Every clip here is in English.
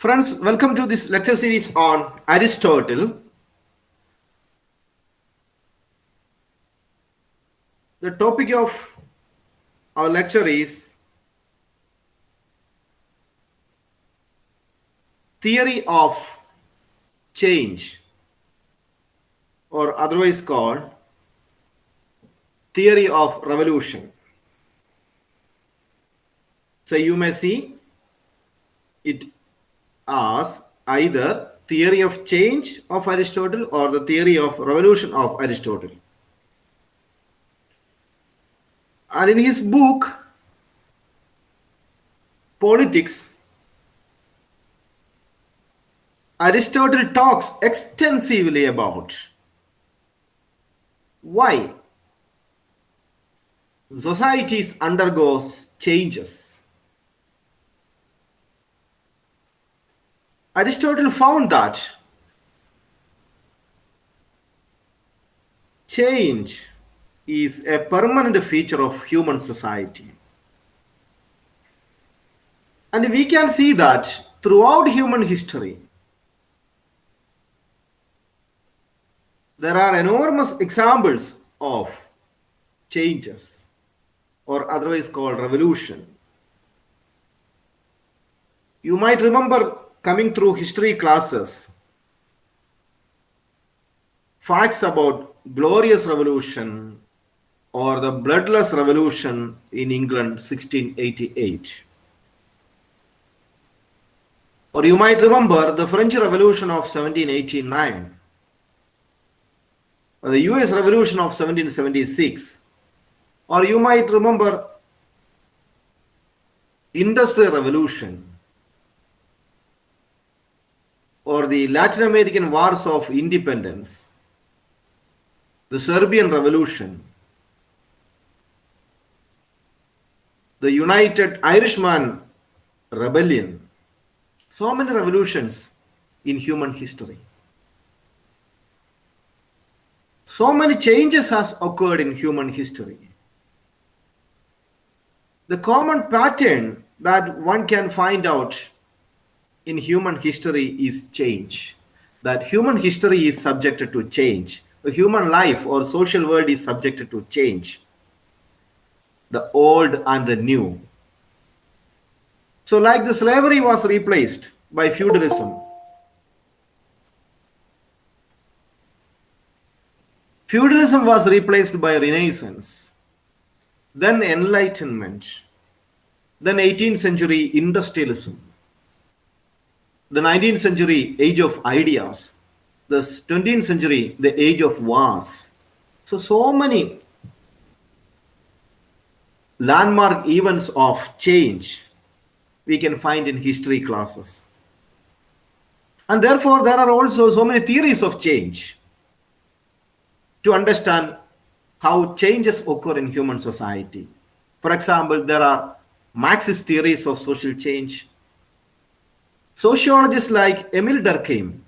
Friends, welcome to this lecture series on Aristotle. The topic of our lecture is theory of change, or otherwise called theory of revolution. So you may see it as either theory of change of Aristotle or the theory of revolution of Aristotle. And in his book, Politics, Aristotle talks extensively about why societies undergo changes. Aristotle found that change is a permanent feature of human society. And we can see that throughout human history, there are enormous examples of changes, or otherwise called revolution. You might remember coming through history classes, facts about glorious revolution or the bloodless revolution in England 1688. Or you might remember the French Revolution of 1789, or the US Revolution of 1776, or you might remember Industrial Revolution, or the Latin American Wars of Independence, the Serbian Revolution, the United Irishman Rebellion. So many revolutions in human history. So many changes has occurred in human history. The common pattern that one can find out in human history is change. That human history is subjected to change. The human life or social world is subjected to change. The old and the new. So like the slavery was replaced by feudalism. Feudalism was replaced by Renaissance, then Enlightenment, then 18th century industrialism, the 19th century age of ideas, the 20th century the age of wars. So many landmark events of change we can find in history classes. And therefore, there are also so many theories of change to understand how changes occur in human society. For example, there are Marxist theories of social change. Sociologists like Emile Durkheim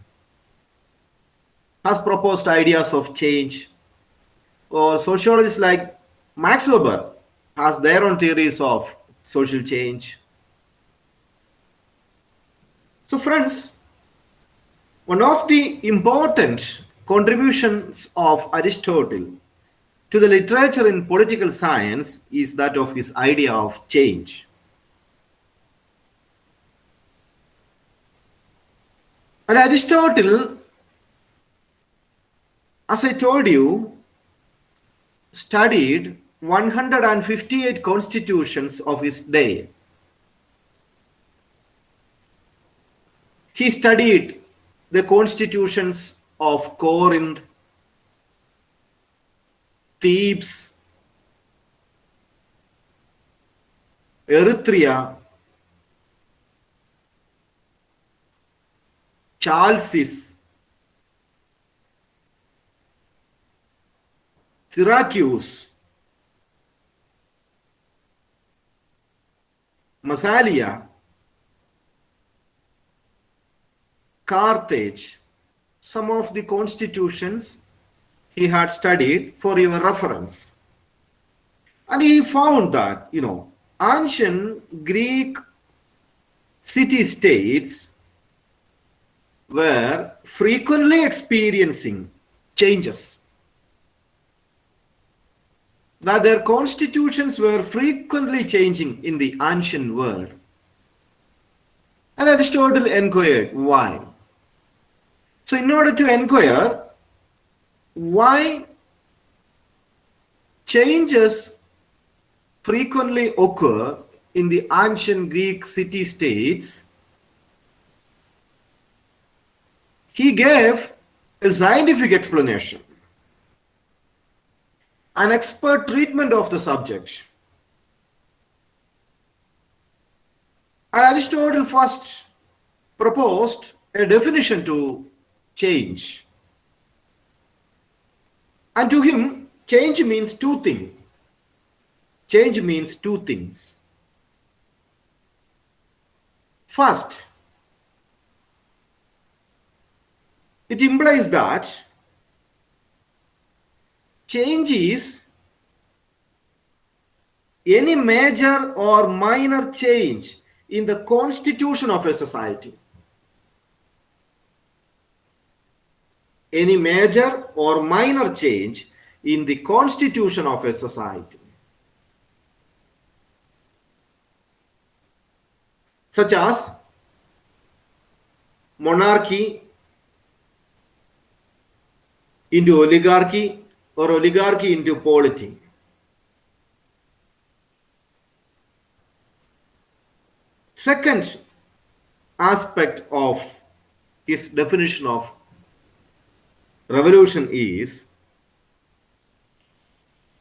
has proposed ideas of change, or sociologists like Max Weber has their own theories of social change. So friends, one of the important contributions of Aristotle to the literature in political science is that of his idea of change. And Aristotle, as I told you, studied 158 constitutions of his day. He studied the constitutions of Corinth, Thebes, Erythrea, Chalcis, Syracuse, Massalia, Carthage. Some of the constitutions he had studied for your reference. And he found that, ancient Greek city-states were frequently experiencing changes, that their constitutions were frequently changing in the ancient world. And Aristotle inquired why. So, in order to inquire why changes frequently occur in the ancient Greek city-states, he gave a scientific explanation, an expert treatment of the subject. And Aristotle first proposed a definition to change. And to him, change means two things. Change means two things. First, it implies that change is any major or minor change in the constitution of a society. Any major or minor change in the constitution of a society, such as monarchy into oligarchy or oligarchy into polity. Second aspect of his definition of revolution is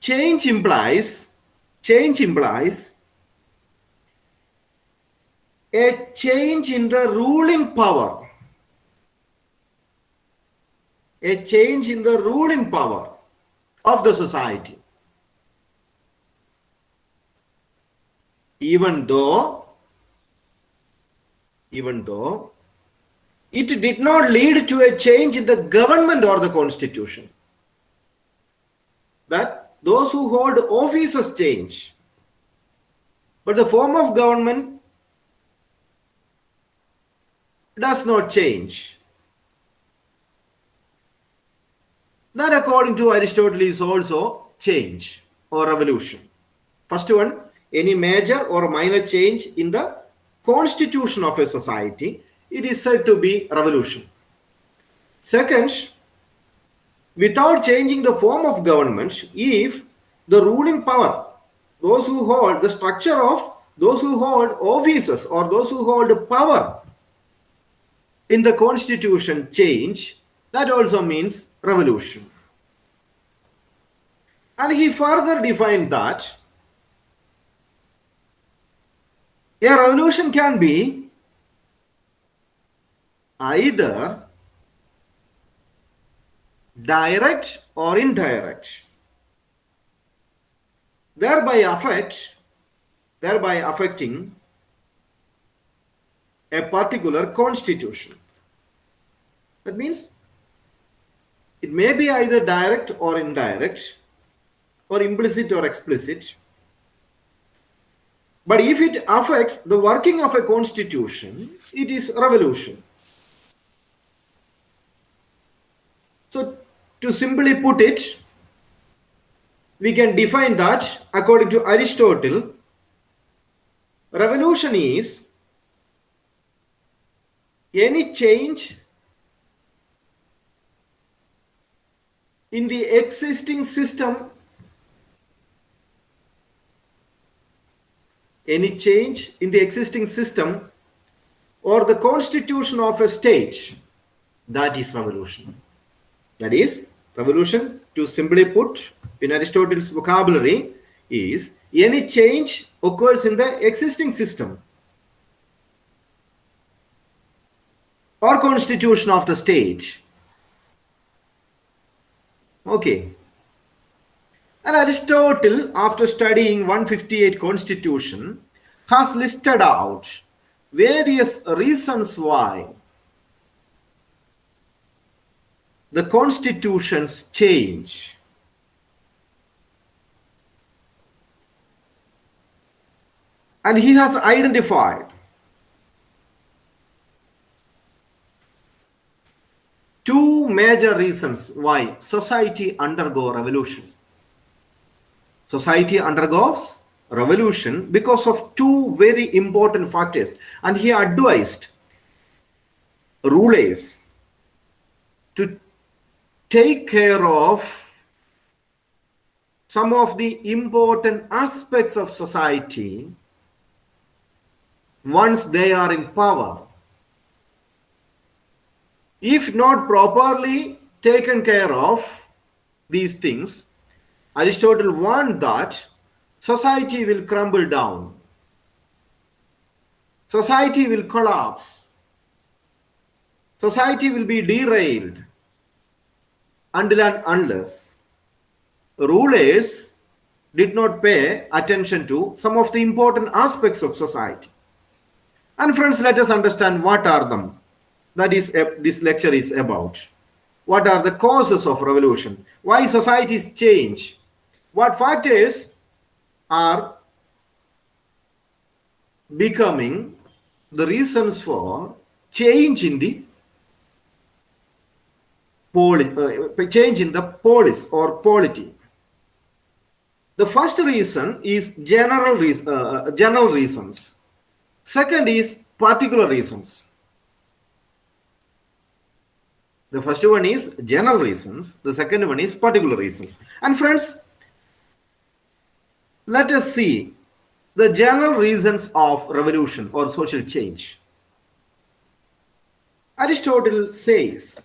change implies a change in the ruling power. A change in the ruling power of the society. Even though it did not lead to a change in the government or the constitution. That those who hold offices change, but the form of government does not change. That, according to Aristotle, is also change or revolution. First one, any major or minor change in the constitution of a society, it is said to be revolution. Second, without changing the form of government, if the ruling power, those who hold the structure of those who hold offices or those who hold power in the constitution change, that also means revolution. And he further defined that a revolution can be either direct or indirect, thereby affecting a particular constitution. That means it may be either direct or indirect, or implicit or explicit. But if it affects the working of a constitution, it is revolution. So, to simply put it, we can define that according to Aristotle, revolution is any change in the existing system, or the constitution of a state, that is revolution. That is, revolution, to simply put in Aristotle's vocabulary, is any change occurs in the existing system or constitution of the state. Okay. And Aristotle, after studying 158 constitution, has listed out various reasons why the constitutions change. And he has identified major reasons why society undergo revolution. Society undergoes revolution because of two very important factors, and he advised rulers to take care of some of the important aspects of society once they are in power. If not properly taken care of these things, Aristotle warned that society will crumble down. Society will collapse. Society will be derailed until and unless rulers did not pay attention to some of the important aspects of society. And friends, let us understand what are them. That is, this lecture is about. What are the causes of revolution? Why societies change? What factors are becoming the reasons for change in the polis or polity? The first reason is general reasons. Second is particular reasons. The first one is general reasons. The second one is particular reasons. And friends, let us see the general reasons of revolution or social change. Aristotle says,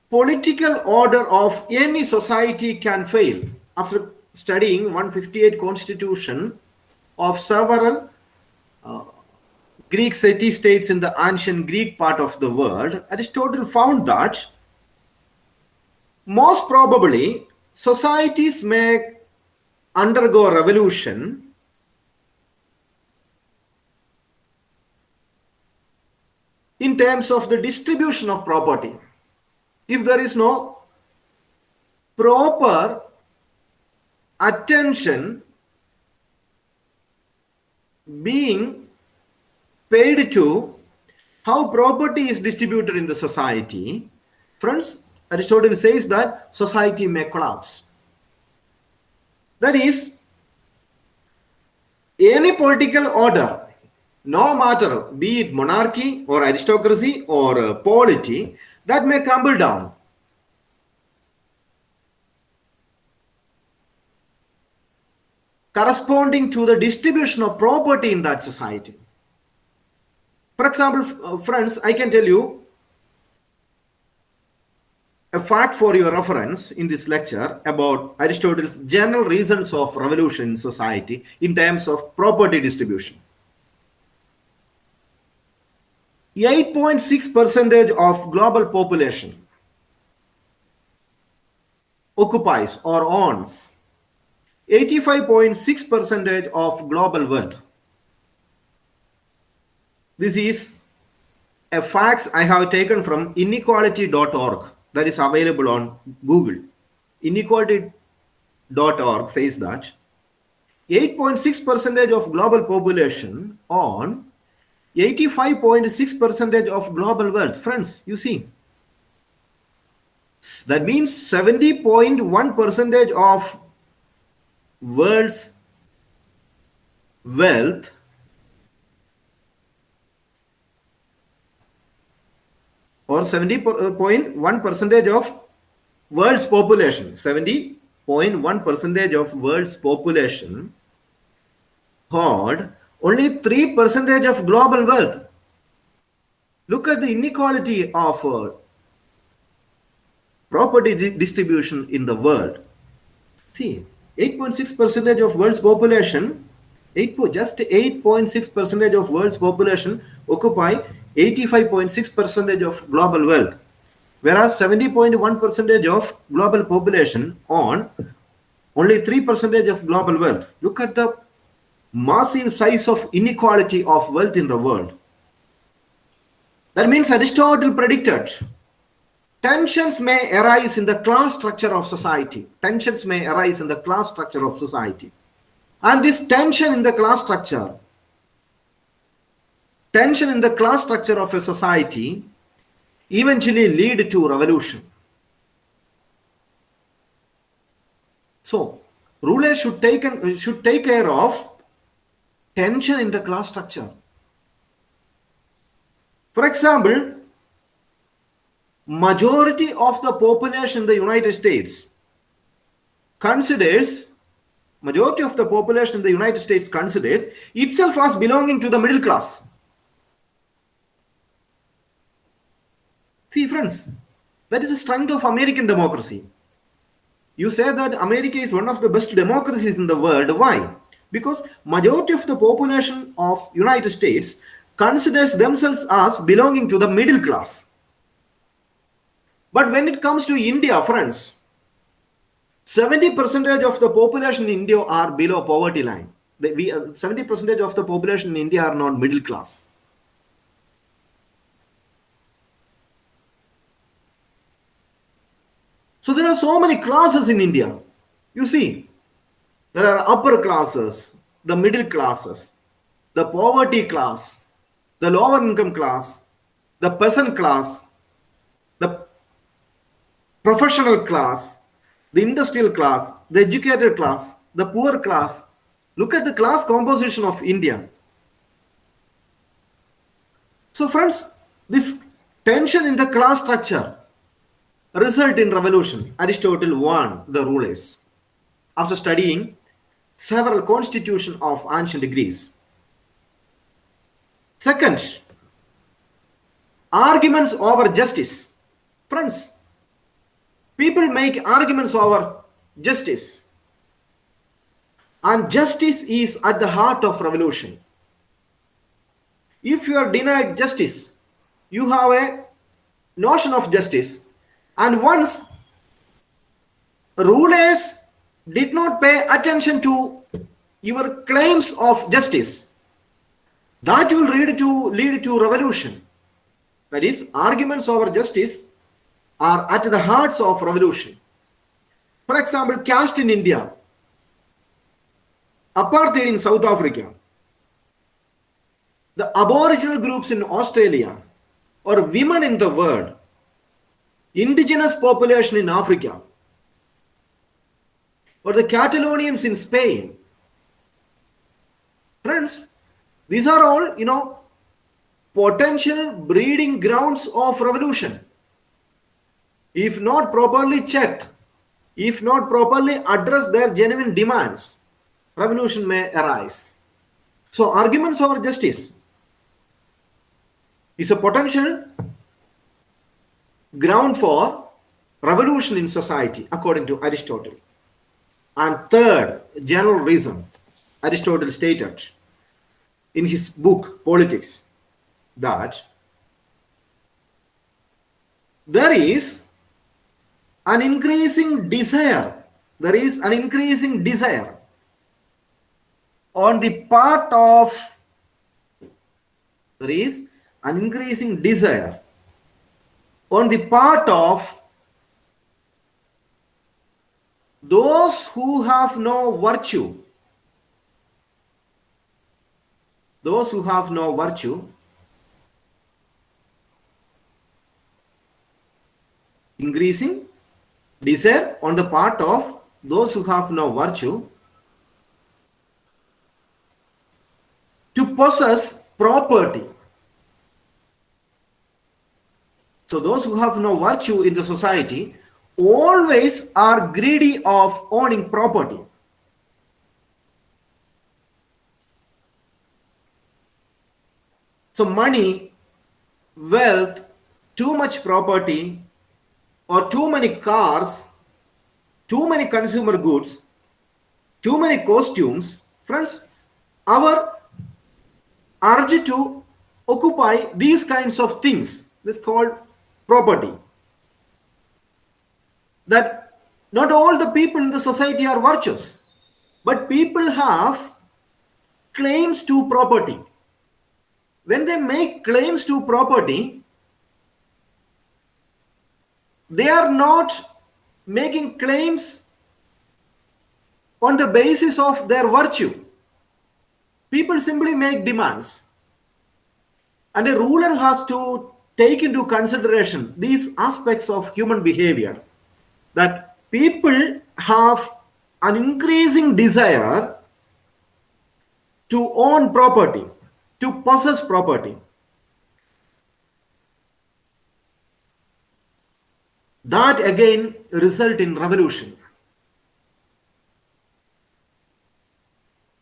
political order of any society can fail. After studying 158 constitution of several Greek city-states in the ancient Greek part of the world, Aristotle found that most probably societies may undergo revolution in terms of the distribution of property. If there is no proper attention being paid to how property is distributed in the society, friends, Aristotle says that society may collapse. That is, any political order, no matter be it monarchy or aristocracy or polity, that may crumble down. Corresponding to the distribution of property in that society. For example, friends, I can tell you a fact for your reference in this lecture about Aristotle's general reasons of revolution in society in terms of property distribution. 8.6% of global population occupies or owns 85.6% of global wealth. This is a fact I have taken from inequality.org that is available on Google. Inequality.org says that 8.6% of global population own 85.6% of global wealth. Friends, you see, that means 70.1% of world's wealth or 70.1% of world's population, 70.1% of world's population hold only 3% of global wealth. Look at the inequality of property distribution in the world. See, 8.6% of world's population, just 8.6% of world's population occupy 85.6% of global wealth, whereas 70.1% of global population own only 3% of global wealth. Look at the massive size of inequality of wealth in the world. That means Aristotle predicted tensions may arise in the class structure of society. Tensions may arise in the class structure of society. And this tension in the class structure tension in the class structure of a society eventually lead to revolution. So, rulers should take care of tension in the class structure. For example, majority of the population in the United States considers itself as belonging to the middle class. See, friends, that is the strength of American democracy. You say that America is one of the best democracies in the world. Why? Because majority of the population of United States considers themselves as belonging to the middle class. But when it comes to India, friends, 70% of the population in India are below poverty line. 70% of the population in India are not middle class. So there are so many classes in India. You see, there are upper classes, the middle classes, the poverty class, the lower income class, the peasant class, the professional class, the industrial class, the educated class, the poor class. Look at the class composition of India. So friends, this tension in the class structure result in revolution. Aristotle warned the rulers after studying several constitutions of ancient Greece. Second, arguments over justice. Friends, people make arguments over justice. And justice is at the heart of revolution. If you are denied justice, you have a notion of justice. And once rulers did not pay attention to your claims of justice, that will lead to revolution. That is, arguments over justice are at the hearts of revolution. For example, caste in India, apartheid in South Africa, the aboriginal groups in Australia, or women in the world, indigenous population in Africa, or the Catalonians in Spain. Friends, these are all, potential breeding grounds of revolution. If not properly checked, if not properly address their genuine demands, revolution may arise. So arguments over justice is a potential ground for revolution in society, according to Aristotle. And third, general reason. Aristotle stated in his book Politics that there is an increasing desire on the part of those who have no virtue. Increasing desire on the part of those who have no virtue to possess property. So those who have no virtue in the society always are greedy of owning property. So money, wealth, too much property, or too many cars, too many consumer goods, too many costumes. Friends, our urge to occupy these kinds of things is called property. That not all the people in the society are virtuous, but people have claims to property. When they make claims to property, they are not making claims on the basis of their virtue. People simply make demands. And a ruler has to take into consideration these aspects of human behavior, that people have an increasing desire to own property, to possess property. That again result in revolution.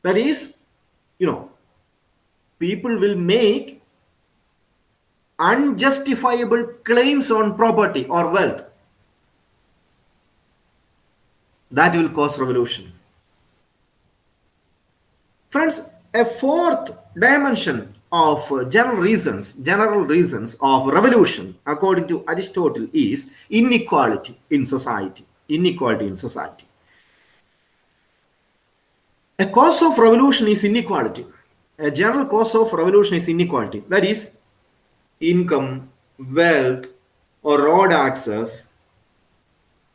That is, you know, people will make unjustifiable claims on property or wealth. That will cause revolution. Friends, a fourth dimension of general reasons of revolution, according to Aristotle, is inequality in society. Inequality in society. A cause of revolution is inequality. A general cause of revolution is inequality. That is, income, wealth, or road access,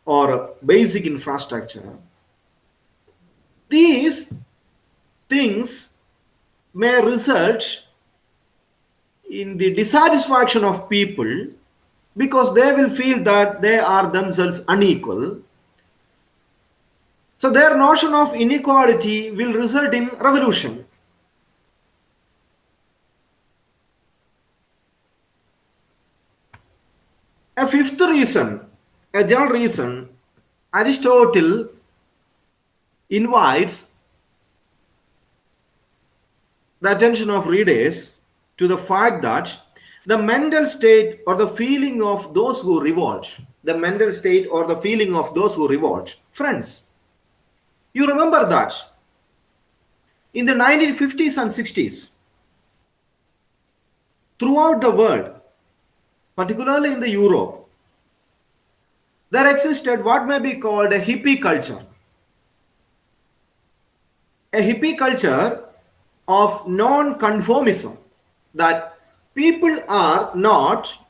or basic infrastructure. These things may result in the dissatisfaction of people because they will feel that they are themselves unequal. So their notion of inequality will result in revolution. A fifth reason, a general reason, Aristotle invites the attention of readers to the fact that the mental state or the feeling of those who revolt, the mental state or the feeling of those who revolt, friends, you remember that in the 1950s and 60s, throughout the world, particularly in the Europe, there existed what may be called a hippie culture. A hippie culture of non-conformism, that people are not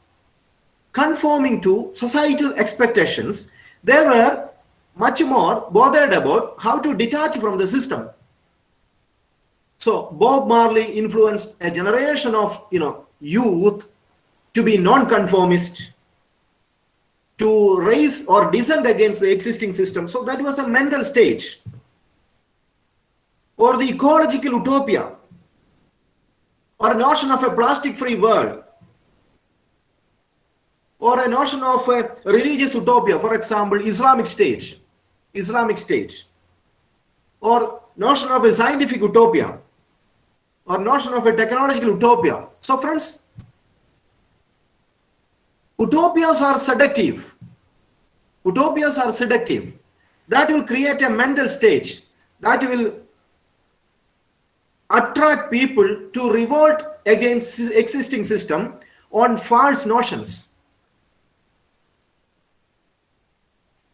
conforming to societal expectations. They were much more bothered about how to detach from the system. So Bob Marley influenced a generation of youth to be non-conformist, to raise or dissent against the existing system. So that was a mental stage. Or the ecological utopia, or a notion of a plastic-free world, or a notion of a religious utopia, for example, Islamic State, or notion of a scientific utopia, or notion of a technological utopia. So friends, utopias are seductive. Utopias are seductive. That will create a mental stage that will attract people to revolt against existing system on false notions.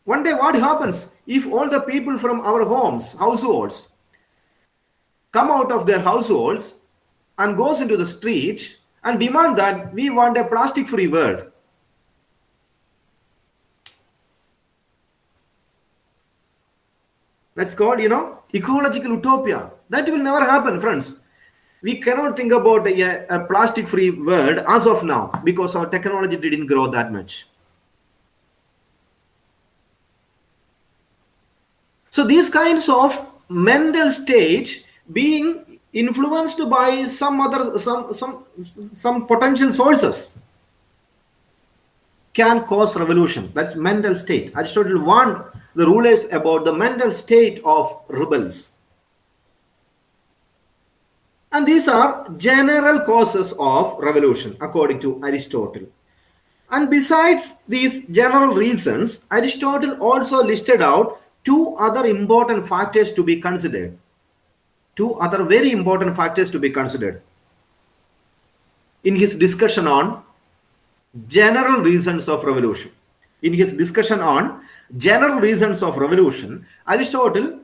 One day what happens if all the people from our households come out of their households and goes into the street and demand that we want a plastic-free world? That's called, ecological utopia. That will never happen, friends. We cannot think about a plastic-free world as of now because our technology didn't grow that much. So these kinds of mental state being influenced by some potential sources can cause revolution. That's mental state. Aristotle warned the rulers about the mental state of rebels. And these are general causes of revolution, according to Aristotle. And besides these general reasons, Aristotle also listed out two other important factors to be considered. Two other very important factors to be considered in his discussion on general reasons of revolution. In his discussion on general reasons of revolution, Aristotle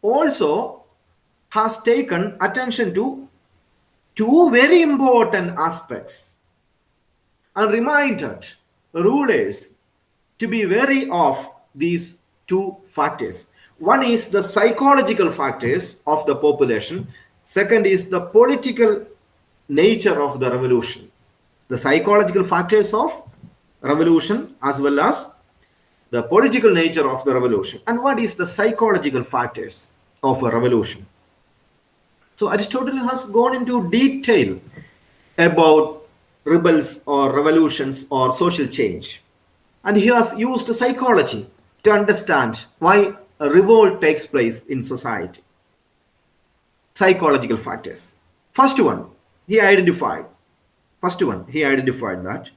also has taken attention to two very important aspects and reminded rulers to be wary of these two factors. One is the psychological factors of the population. Second is the political nature of the revolution, the psychological factors of revolution as well as the political nature of the revolution, and what is the psychological factors of a revolution. So Aristotle has gone into detail about rebels or revolutions or social change, and he has used psychology to understand why a revolt takes place in society. Psychological factors. First one, he identified. First one, he identified that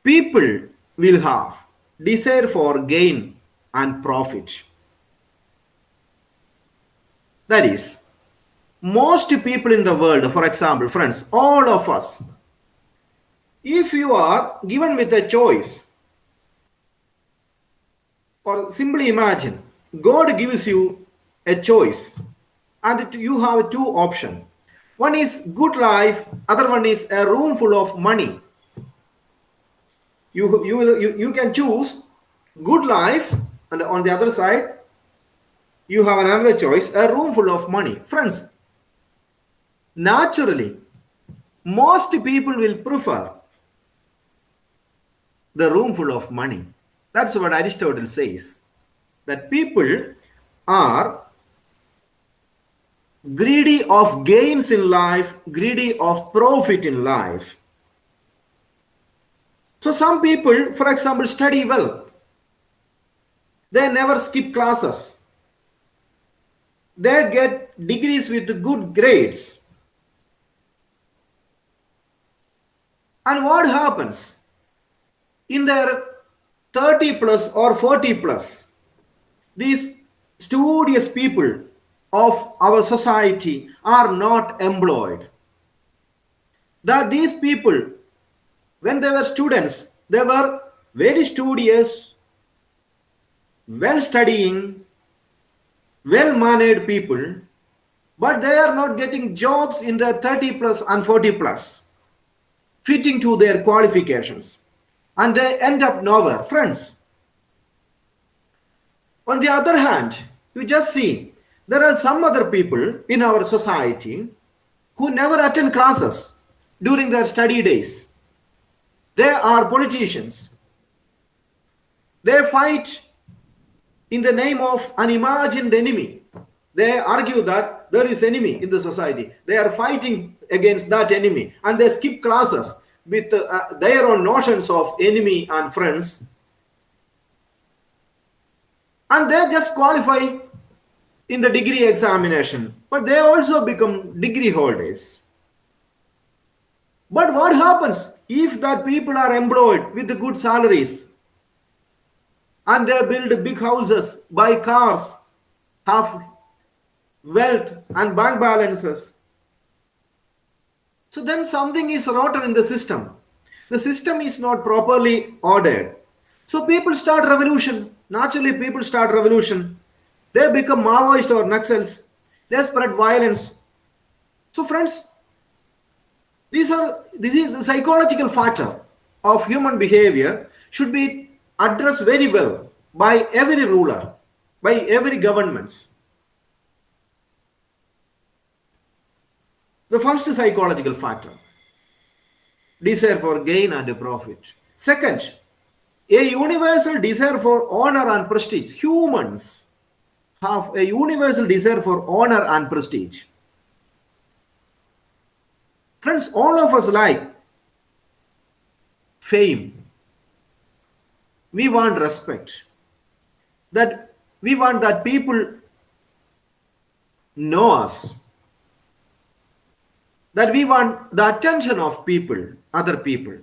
people will have desire for gain and profit. That is, most people in the world, for example, friends, all of us, if you are given with a choice, or simply imagine, God gives you a choice and you have two options. One is good life, other one is a room full of money. You can choose good life, and on the other side you have another choice, a room full of money. Friends, naturally most people will prefer the room full of money. That's what Aristotle says, that people are greedy of gains in life, greedy of profit in life. So some people, for example, study well. They never skip classes. They get degrees with good grades. And what happens? In their 30 plus or 40 plus, these studious people of our society are not employed. That these people, when they were students, they were very studious, well studying, well mannered people, but they are not getting jobs in the 30 plus and 40 plus, fitting to their qualifications, and they end up nowhere. Friends, on the other hand, you just see there are some other people in our society who never attend classes during their study days. They are politicians. They fight in the name of an imagined enemy. They argue that there is enemy in the society. They are fighting against that enemy, and they skip classes with their own notions of enemy and friends, and they just qualify in the degree examination, but they also become degree holders. But what happens if that people are employed with good salaries and they build big houses, buy cars, have wealth and bank balances? So then something is rotten in the system. The system is not properly ordered. So people start revolution. Naturally, people start revolution. They become Maoist or Naxals. They spread violence. So friends, this is a psychological factor of human behavior should be addressed very well by every ruler, by every government. The first psychological factor, desire for gain and profit. Second, a universal desire for honor and prestige. Humans have a universal desire for honor and prestige. Friends, all of us like fame. We want respect. That we want that people know us. That we want the attention of people, other people.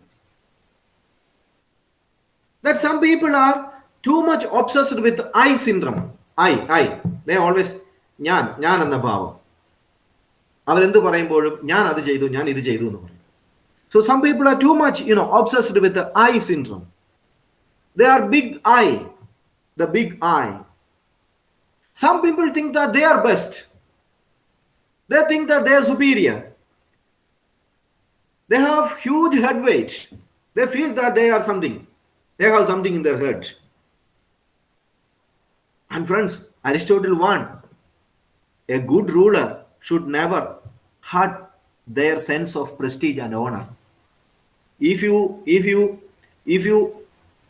That some people are too much obsessed with I syndrome. I. They always ഞാൻ എന്ന ഭാവം. അവരെന്ത് പറയുമ്പോഴും ഞാൻ അത് ചെയ്തു, ഞാൻ ഇത് ചെയ്തു എന്ന് പറയും. So some people are too much, obsessed with the I syndrome. They are big I, the big I. Some people think that they are best. They think that they are superior. They have huge head weight. They feel that they are something. They have something in their head. And friends, Aristotle warned, a good ruler should never hurt their sense of prestige and honor. If you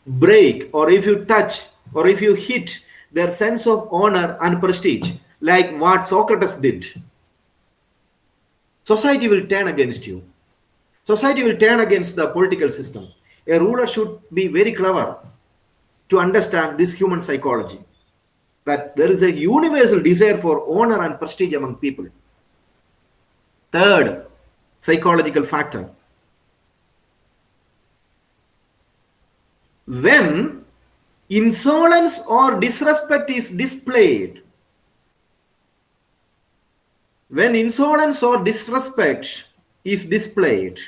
break, or if you touch, or if you hit their sense of honor and prestige, like what Socrates did, society will turn against you. Society will turn against the political system. A ruler should be very clever to understand this human psychology, that there is a universal desire for honor and prestige among people. Third psychological factor: when insolence or disrespect is displayed, when insolence or disrespect is displayed,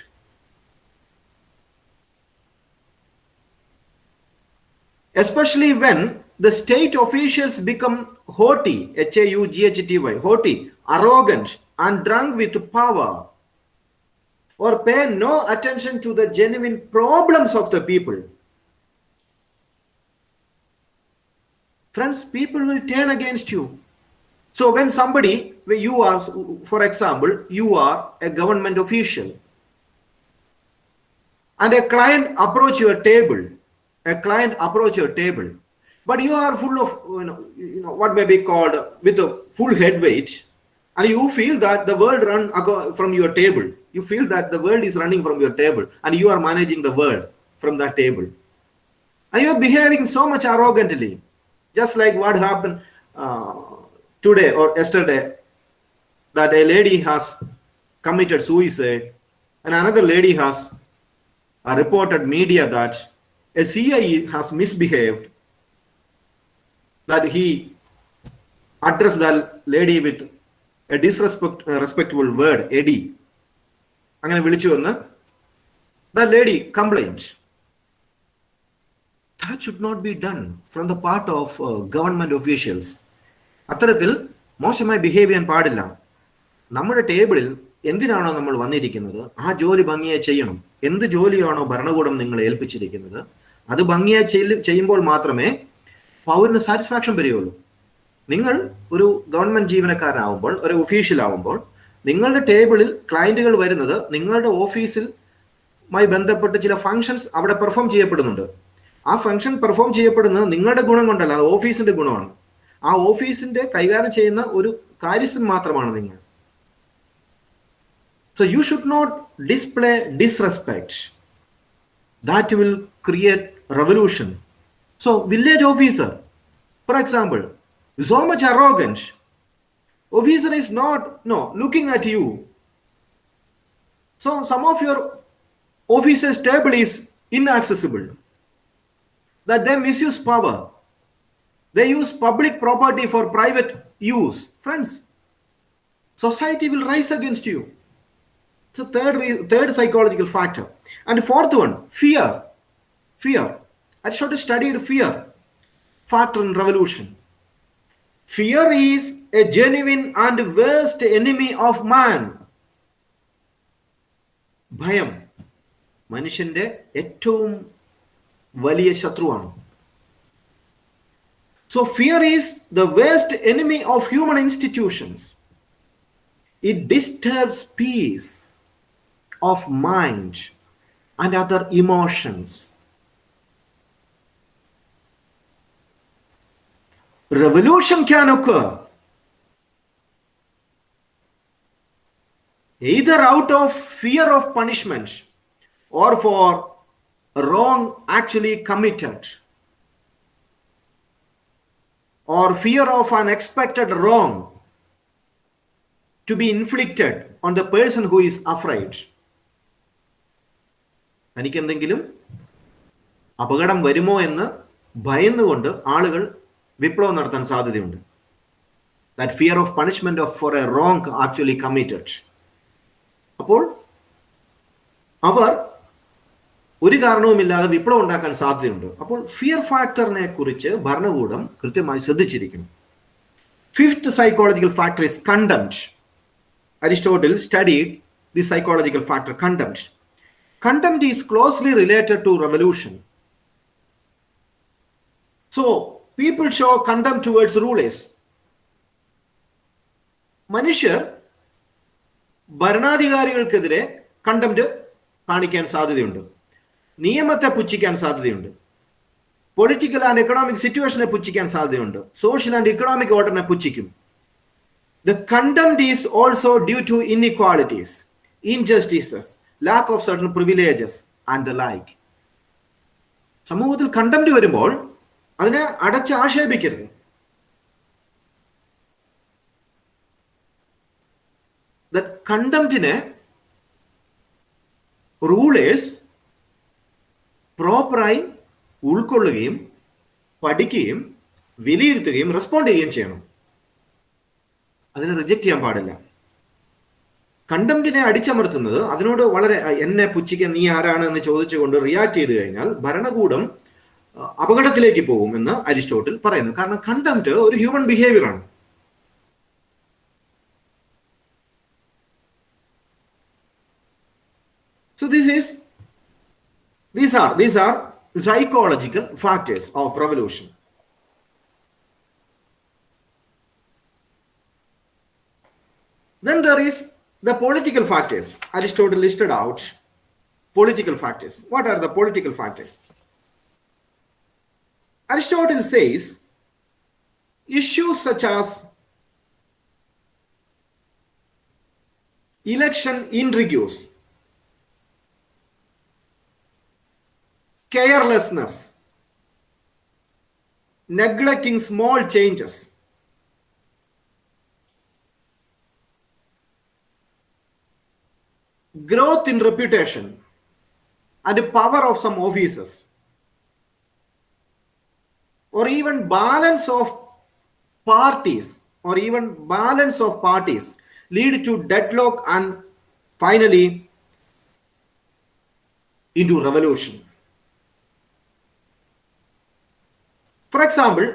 especially when the state officials become haughty, H-A-U-G-H-T-Y, haughty, arrogant, and drunk with power, or pay no attention to the genuine problems of the people, friends, people will turn against you. So when somebody, when you are, for example, you are a government official, and a client approach your table, but you are full of, what may be called with a full head weight, and you feel that the world run from your table. You feel that the world is running from your table, and you are managing the world from that table, and you are behaving so much arrogantly, just like what happened today or yesterday, that a lady has committed suicide, and another lady has reported media that a CIE has misbehaved, that he addressed that lady with a disrespectful word, Eddie. അങ്ങനെ വിളിച്ചു എന്ന് that lady complained. That should not be done from the part of government officials. അത്തരത്തിൽ മോശമായി behave ചെയ്യാൻ പാടില്ല. നമ്മുടെ ടേബിളിൽ എന്തിനാണോ നമ്മൾ വന്നിരിക്കുന്നത് ആ ജോലി ഭംഗിയായി ചെയ്യണം. എന്ത് ജോലിയാണോ ഭരണകൂടം നിങ്ങളെ ഏൽപ്പിച്ചിരിക്കുന്നത് അത് ഭംഗിയായി ചെയ്യുമ്പോൾ മാത്രമേ പൗരന് സാറ്റിസ്ഫാക്ഷൻ വരികയുള്ളൂ. നിങ്ങൾ ഒരു ഗവൺമെന്റ് ജീവനക്കാരനാവുമ്പോൾ, ഒരു ഒഫീഷ്യൽ ആവുമ്പോൾ, നിങ്ങളുടെ ടേബിളിൽ ക്ലയന്റുകൾ വരുന്നത് നിങ്ങളുടെ ഓഫീസിലുമായി ബന്ധപ്പെട്ട് ചില ഫങ്ഷൻസ് അവിടെ പെർഫോം ചെയ്യപ്പെടുന്നുണ്ട്. ആ ഫങ്ഷൻ പെർഫോം ചെയ്യപ്പെടുന്നത് നിങ്ങളുടെ ഗുണം കൊണ്ടല്ല, അത് ഓഫീസിന്റെ ഗുണമാണ്. ആ ഓഫീസിന്റെ കൈകാര്യം ചെയ്യുന്ന ഒരു കാര്യസ്ഥൻ മാത്രമാണ് നിങ്ങൾ. So you should not display disrespect. That will create revolution. So village officer, for example, so much arrogant. Officer is not looking at you. So some of your officer's table is inaccessible. That they misuse power. They use public property for private use. Friends, society will rise against you. So third psychological factor. And fourth one, fear. I should have studied fear factor in revolution. Fear is a genuine and worst enemy of man. ഭയം മനുഷ്യന്റെ ഏറ്റവും വലിയ ശത്രുവാണ്. So fear is the worst enemy of human institutions. It disturbs peace of mind and other emotions. Revolution can occur either out of fear of punishment or for wrong actually committed, or fear of an expected wrong to be inflicted on the person who is afraid. തനിക്ക് എന്തെങ്കിലും അപകടം വരുമോ എന്ന് ഭയന്നുകൊണ്ട് ആളുകൾ വിപ്ലവം നടത്താൻ സാധ്യതയുണ്ട്. That fear of punishment for a wrong actually committed. അപ്പോൾ അവർ ഒരു കാരണവുമില്ലാതെ വിപ്ലവം ഉണ്ടാക്കാൻ സാധ്യതയുണ്ട്. അപ്പോൾ ഫിയർ ഫാക്ടറിനെ കുറിച്ച് ഭരണകൂടം കൃത്യമായി ശ്രദ്ധിച്ചിരിക്കുന്നു. Fifth psychological factor is contempt. Aristotle studied the psychological factor contempt. Contempt is closely related to revolution. So people show contempt towards rulers. മനുഷ്യർ ഭരണാധികാരികൾക്കെതിരെ കണ്ടംപ്റ്റ് കാണിക്കാൻ സാധ്യതയുണ്ട്, നിയമത്തെ പുച്ഛിക്കാൻ സാധ്യതയുണ്ട്, പൊളിറ്റിക്കൽ ആൻഡ് എക്കണോമിക് സിറ്റുവേഷനെ പുച്ഛിക്കാൻ സാധ്യതയുണ്ട്, സോഷ്യൽ ആൻഡ് ഇക്കണോമിക് ഓർഡറിനെ പുച്ഛിക്കും. The contempt is also due to inequalities, injustices, lack of certain privileges and the like. സമൂഹത്തിൽ കണ്ടംപ്റ്റ് വരുമ്പോൾ അതിനെ അടച്ച് ആക്ഷേപിക്കരുത്. That കണ്ടംപ്റ്റിനെ റൂളേഴ്സ് പ്രോപ്പറായി ഉൾക്കൊള്ളുകയും പഠിക്കുകയും വിലയിരുത്തുകയും റെസ്പോണ്ട് ചെയ്യുകയും ചെയ്യണം. അതിനെ റിജക്റ്റ് ചെയ്യാൻ പാടില്ല. കണ്ടംപ്റ്റിനെ അടിച്ചമർത്തുന്നത്, അതിനോട് വളരെ എന്നെ പുച്ഛിക്കാൻ നീ ആരാണ് എന്ന് ചോദിച്ചുകൊണ്ട് റിയാക്ട് ചെയ്തു കഴിഞ്ഞാൽ ഭരണകൂടം അപകടത്തിലേക്ക് പോകും എന്ന് അരിസ്റ്റോട്ടിൽ പറയുന്നു. കാരണം കണ്ടംപ്റ്റ് ഒരു ഹ്യൂമൻ ബിഹേവിയർ ആണ്. So these are psychological factors of revolution. Then there is the political factors. Aristotle listed out political factors. What are the political factors? Aristotle says issues such as election intrigues, carelessness, neglecting small changes, growth in reputation and power of some offices, or even balance of parties lead to deadlock and finally into revolution. For example,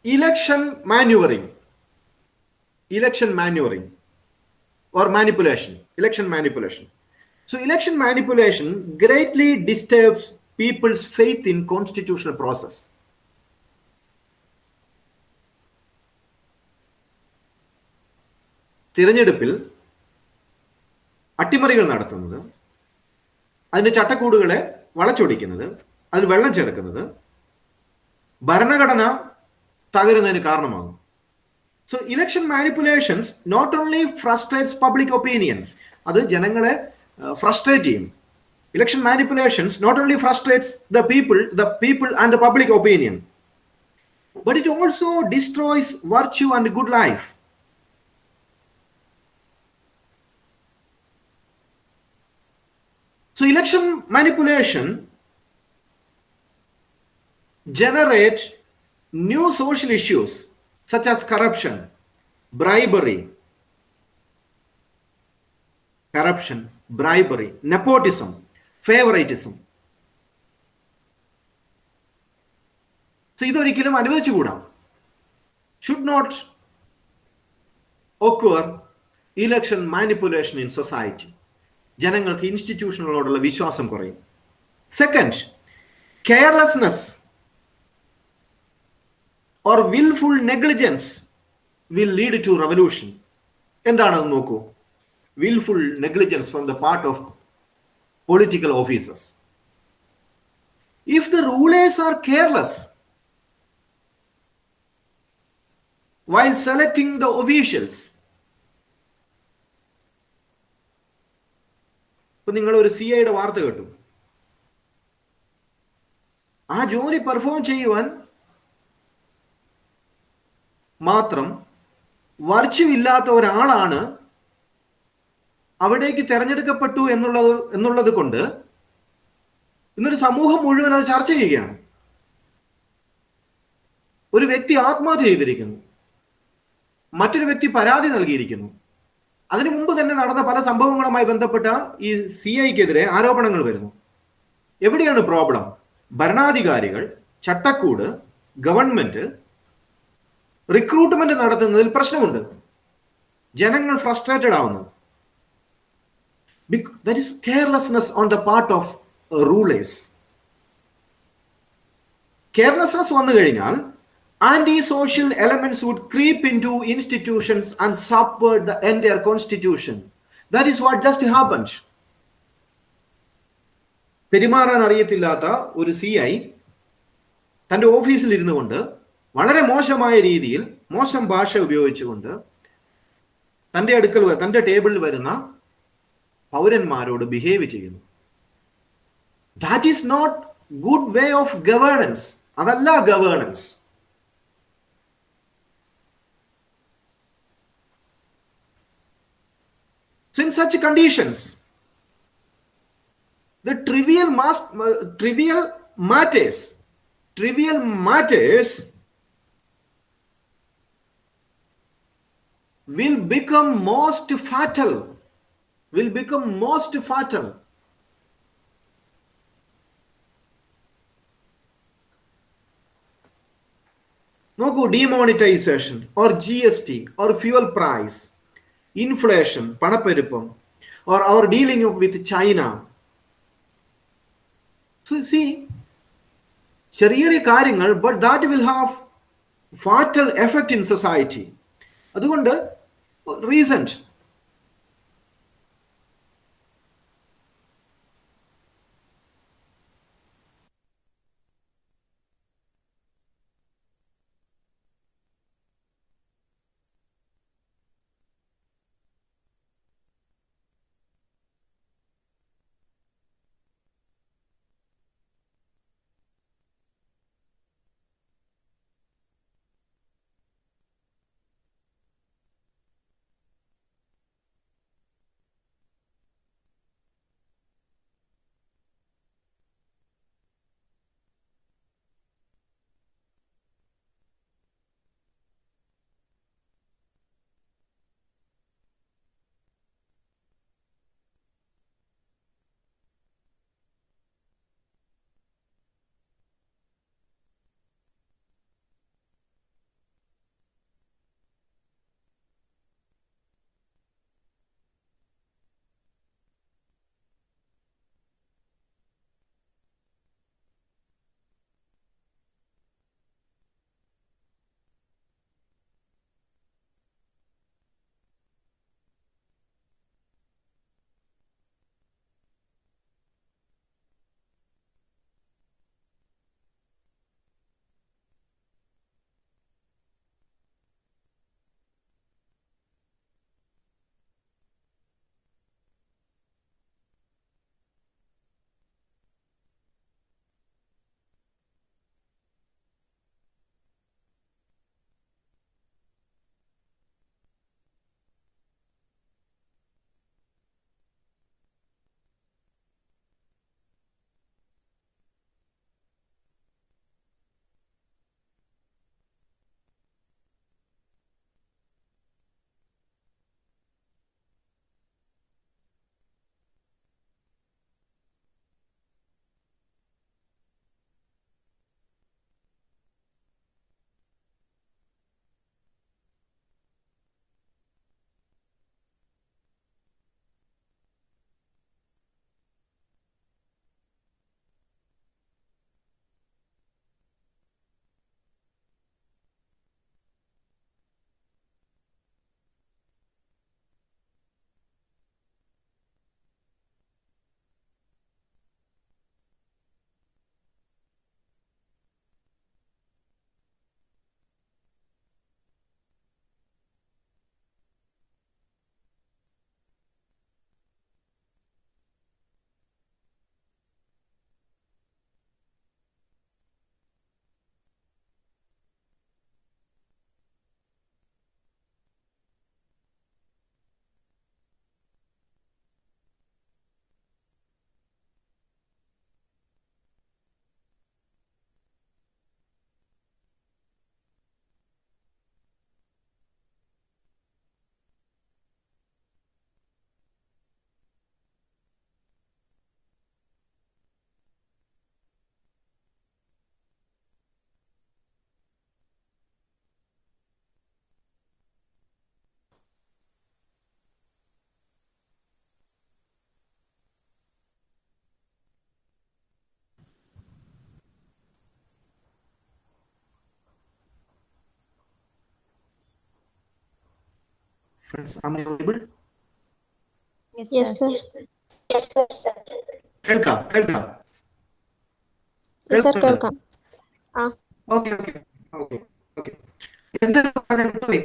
election maneuvering or election manipulation. So election manipulation greatly disturbs people's faith in constitutional process. തിരഞ്ഞെടുപ്പിൽ അട്ടിമറികൾ നടത്തുന്നത്, അതിന്റെ ചട്ടക്കൂടുകളെ വളച്ചൊടിക്കുന്നത്, അതിൽ വെള്ളം ചേർക്കുന്നത് ഭരണഘടന തകരുന്നതിന് കാരണമാകും. So election manipulations not only frustrates public opinion, അത് ജനങ്ങളെ ഫ്രസ്ട്രേറ്റ് ചെയ്യും. Election manipulations not only frustrates the people and the public opinion, but it also destroys virtue and good life. So election manipulation generate new social issues such as corruption, bribery, nepotism, favoritism. So ഇതൊരിക്കലും അനുവദിച്ചുകൂടാ. Should not occur election manipulation in society. ജനങ്ങൾക്ക് ഇൻസ്റ്റിറ്റ്യൂഷനുകളോടുള്ള വിശ്വാസം കുറയും. Second, carelessness or willful negligence will lead to revolution. എന്താണെന്ന് നോക്കൂ. Willful negligence from the part of political officers. If the rulers are careless while selecting the officials, ഇപ്പൊ നിങ്ങൾ ഒരു CIയുടെ വാർത്ത കേട്ടു. ആ ജോലി പെർഫോം ചെയ്യുവാൻ മാത്രം വർച്ഛയില്ലാത്ത ഒരാളാണ് അവിടേക്ക് തെരഞ്ഞെടുക്കപ്പെട്ടു എന്നുള്ളത് കൊണ്ട് ഇന്നൊരു സമൂഹം മുഴുവൻ അത് ചർച്ച ചെയ്യുകയാണ്. ഒരു വ്യക്തി ആത്മഹത്യ ചെയ്തിരിക്കുന്നു, മറ്റൊരു വ്യക്തി പരാതി നൽകിയിരിക്കുന്നു. അതിനു മുമ്പ് തന്നെ നടന്ന പല സംഭവങ്ങളുമായി ബന്ധപ്പെട്ട ഈ CIക്കെതിരെ ആരോപണങ്ങൾ വരുന്നു. എവിടെയാണ് പ്രോബ്ലം? ഭരണാധികാരികൾ, ചട്ടക്കൂട്, ഗവൺമെന്റ് റിക്രൂട്ട്മെന്റ് നടത്തുന്നതിൽ പ്രശ്നമുണ്ട്. ജനങ്ങൾ ഫ്രസ്ട്രേറ്റഡ് ആവുന്നു. That is carelessness on the part of rulers. Carelessness വന്നു കഴിഞ്ഞാൽ Anti-social elements would creep into institutions and subvert the entire constitution. That is what just happened. പെരുമാറാൻ അറിയത്തില്ലാത്ത ഒരു CI തൻ്റെ ഓഫീസിൽ ഇരുന്നു കൊണ്ട് വളരെ മോശമായ രീതിയിൽ മോശം ഭാഷ ഉപയോഗിച്ചുകൊണ്ട് തൻ്റെ ടേബിളിൽ വരുന്ന പൗരന്മാരോട് ബിഹേവ് ചെയ്യുന്നു. That is not good way of governance. അതല്ല governance. So in such conditions, the trivial matters will become most fatal. നോക്കൂ, demonetization or GST or fuel price, inflation, പണപ്പെരുപ്പം, or our dealing with China. So see, ചെറിയ കാര്യങ്ങൾ, but that will have fatal effect in society. അതുകൊണ്ട് recent Friends, am I audible? Yes, sir. Yes, sir. കേൾക്കാം. Yes, sir. കേൾക്കാം. Okay. എന്താണ് പറഞ്ഞത്? വിട്ടുപോയി.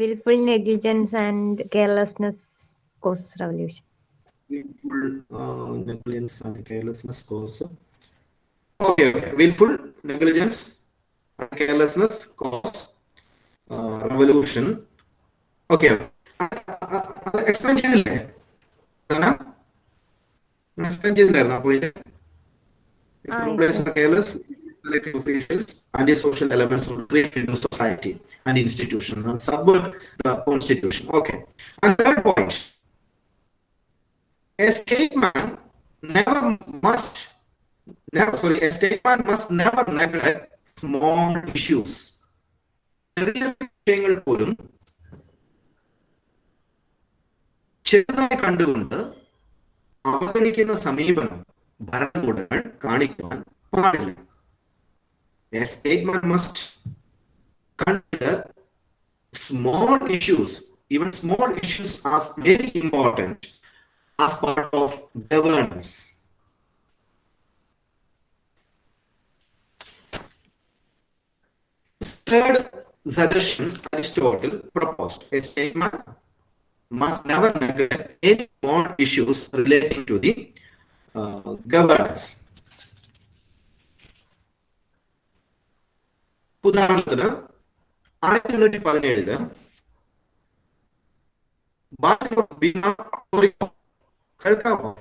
Willful negligence and carelessness cause revolution. Willful negligence and carelessness cause. Okay. Willful negligence and carelessness cause revolution. Okay. Explain ചെയ്തില്ലേ? Explain ചെയ്തില്ലായിരുന്നു ആ point. Careless selective officials, antisocial elements will create into society and institution and subvert the constitution. Okay. And third point, a statesman must never neglect small issues. ചെറിയ വിഷയങ്ങൾ പോലും ചെറുതായി കണ്ടുകൊണ്ട് അവഗണിക്കുന്ന സമീപനം ഭരണകൂടങ്ങൾ കാണിക്കുവാൻ പാടില്ല. A statement must consider small issues, even small issues, as very important as part of governance. Third suggestion Aristotle proposed: a statement must never neglect any small issues relating to the governance. ഉദാഹരണത്തിന് 1817 കേൾക്കാമോ?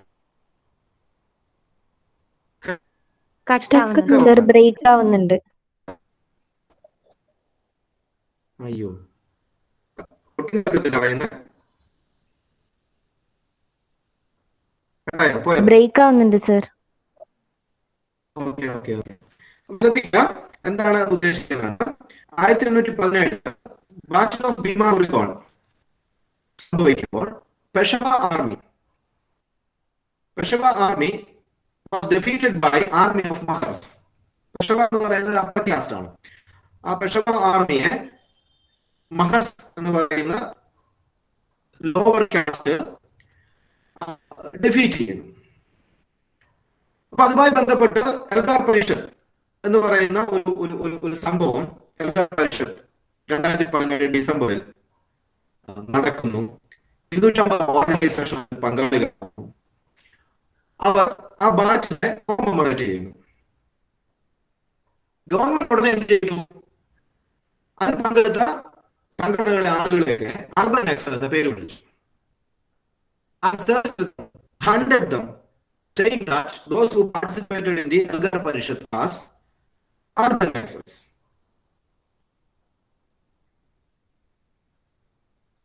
Sir, break ആവുന്നുണ്ട്. അയ്യോ, break ആവുന്നുണ്ട് sir. Okay. ശ്രദ്ധിക്കുക, എന്താണ് ഉദ്ദേശിക്കുന്നത്? 1817 battle of Bhima ഉറിക്കോൺ സംഭവിക്കുമ്പോൾ Peshwa army was defeated by army of Mahas. Peshwa എന്ന് പറയുന്നത് അപ്പർ കാസ്റ്റ് ആണ്. ആ പെഷവ ആർമിയെ മഹസ് എന്ന് പറയുന്ന ലോവർ കാസ്റ്റ് ഡിഫീറ്റ് ചെയ്യുന്നു. അപ്പൊ അതുമായി ബന്ധപ്പെട്ട് എൽഗാർ പരിഷത്ത് എന്ന് പറയുന്ന ഒരു സംഭവം എൽഗാർ പരിഷത്ത് 2017 ഡിസംബറിൽ നടക്കുന്നു. 250 ഓർഗനൈസേഷൻ പങ്കാളികളാണ്. അവർ ആ ബാച്ചിനെ കോമമറേറ്റ് ചെയ്യുന്നു. ഗവൺമെന്റ് ഉടനെ എന്ത് ചെയ്യുന്നു? അതിൽ പങ്കെടുത്ത സംഘടനകളെ ആളുകളെയൊക്കെ അർബൻ എക്സൽ എന്ന പേര് വിളിച്ചു. Hunted them, saying that those who participated in the Elgar Parishad as urbanizers.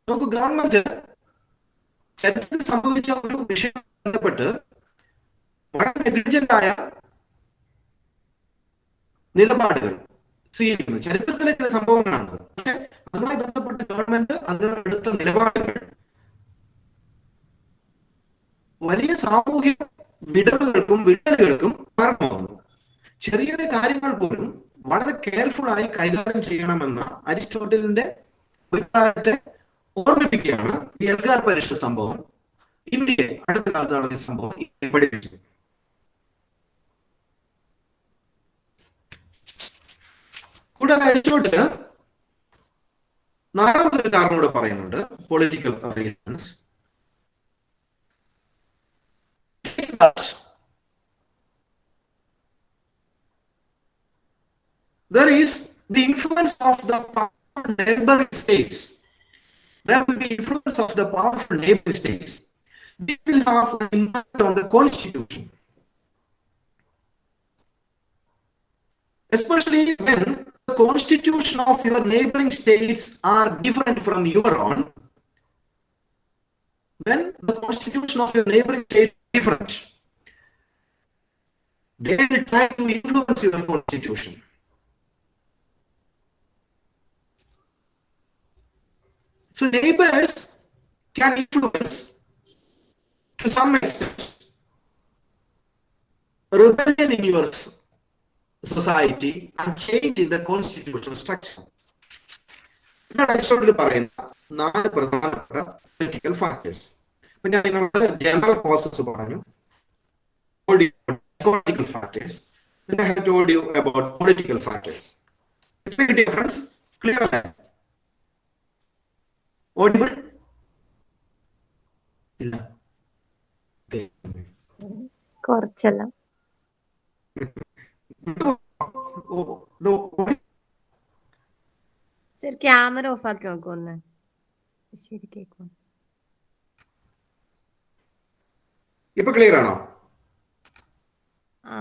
നമുക്ക് ഗവൺമെന്റ് ചരിത്രത്തിൽ സംഭവിച്ച ഒരു വിഷയം ബന്ധപ്പെട്ട് വളരെ നെഗ്ലിജന്റായ നിലപാടുകൾ സ്വീകരിക്കുന്നു. ചരിത്രത്തിലെ ചില സംഭവങ്ങളാണ്. പക്ഷെ അതുമായി ബന്ധപ്പെട്ട് ഗവൺമെന്റ് അതിനെടുത്ത നിലപാടുകൾ വലിയ സാമൂഹിക വിടവുകൾക്കും വിടലുകൾക്കും കാരണമാകുന്നു. ചെറിയ കാര്യങ്ങൾ പോലും വളരെ കെയർഫുൾ ആയി കൈകാര്യം ചെയ്യണമെന്ന അരിസ്റ്റോട്ടലിന്റെ അഭിപ്രായത്തെ ഓർമ്മിപ്പിക്കുകയാണ് ഈ എൽഗാർ പരിഷത്ത് സംഭവം. ഇന്ത്യയെ അടുത്ത കാലത്ത് നടന്ന സംഭവം പഠിപ്പിച്ചു. കൂടാതെ അരിസ്റ്റോട്ടല് നാലാമതൊരു കാരണം കൂടെ പറയുന്നുണ്ട്, political reasons. There is the influence of the powerful neighboring states. There will be influence of the powerful neighboring states. This will have an impact on the constitution, especially when the constitution of your neighboring states are different from your own. When the constitution of your neighboring state is different, they will try to influence your constitution. So neighbors can influence to some extent rebellion in your society and change in the constitutional structure. ഇതാണ് Aristotle പറയുന്ന 4 പ്രധാനപ്പെട്ട political factors. അപ്പൊ ഞാൻ നിങ്ങളുടെ general process പറഞ്ഞു, psychological factors. Then I have told you about political factors. It's big difference. Clear? Audible? ഇല്ല. കുറച്ചെല്ലാം. Sir camera off ആക്കി നോക്കുമെന്ന്. ശരി കേൾക്കും. ഇപ്പൊ ക്ലിയർ ആണോ? ആ